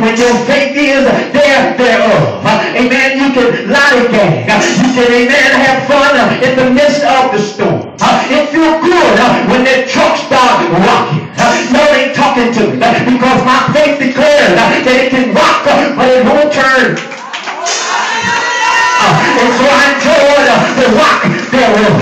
when your faith is thereof. Amen. You can lollygag. You can, amen, have fun in the midst of the storm. It feels good when that truck starts rocking. No, they ain't talking to me because my faith declares that it can rock, but it won't turn. And so I enjoyed the rock thereof.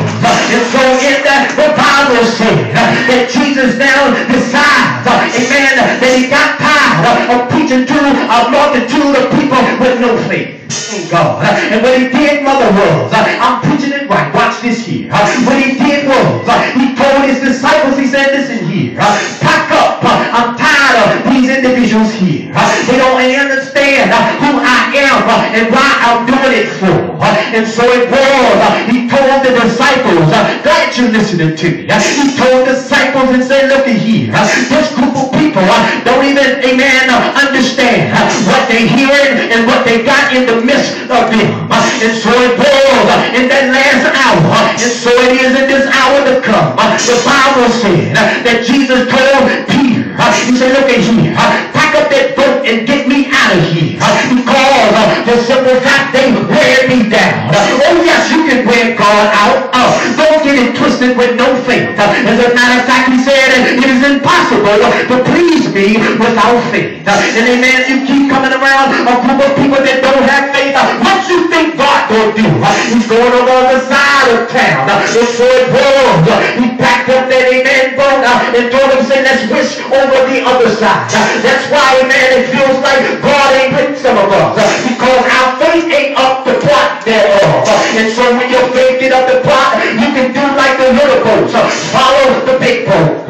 And so in that, the Bible said that Jesus now decides, amen, that he got tired of preaching to a multitude of people with no faith in God. And what he did, mother, was, I'm preaching it right, watch this here. What he did was, he told his disciples, he said, listen here, pack up, I'm tired of these individuals here. They don't understand who I am and why I'm doing it for. And so it was, he told the disciples, glad you're listening to me. He told the disciples and said, look at here, this group of people don't even, amen, understand what they're hearing and what they got in the midst of them. And so it was in that last hour, and so it is in this hour to come. The Bible said that Jesus told Peter, he said, look at here, pack up that boat and get me out of here, because the simple fact they wear me down. Oh yes, you can wear God out. Don't get it twisted with no faith. As a matter of fact, he said it is impossible to please me without faith. And amen, you keep coming around a group of people that don't have faith. What you think God gonna do? He's going over on the side of town. And so it was. He packed up that amen boat and told him, say, let's whisk over the other side. That's why, amen, it feels like God ain't with some of us, because our faith ain't up to plot thereof. And so when your faith get up to plot, you can do like the little boats, follow the big boat.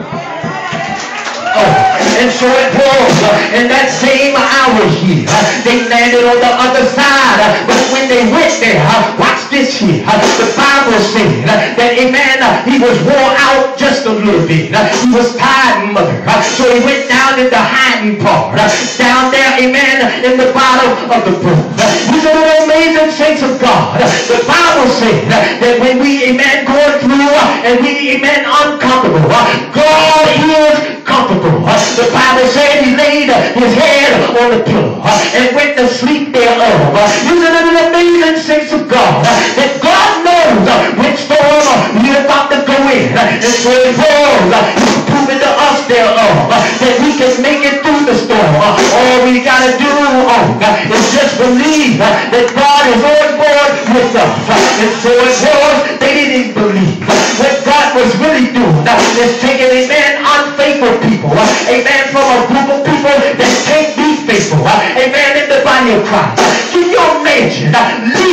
And so it was in that same hour here, they landed on the other side. But when they went there, watch this here, the Bible said that, amen, he was worn out just a little bit. He was tired, mother. So he went down in the hiding part, down there, amen, in the bottom of the boat. These are the amazing saints of God. The Bible said that when we, amen, going through and we, amen, uncomfortable, God is comfortable. The Bible said he laid his head on the pillow and went to sleep thereof. These are the amazing saints of God, that God knows which storm we're about to go in. And so it was, he's proving to us thereof that we can make it through the storm. All we got to do is just believe that God is on board with us. And so it was, they didn't believe. What God was really doing is taking, amen, unfaithful people, amen, from a group of people that can't be faithful, amen, in the body of Christ. Can you imagine leaders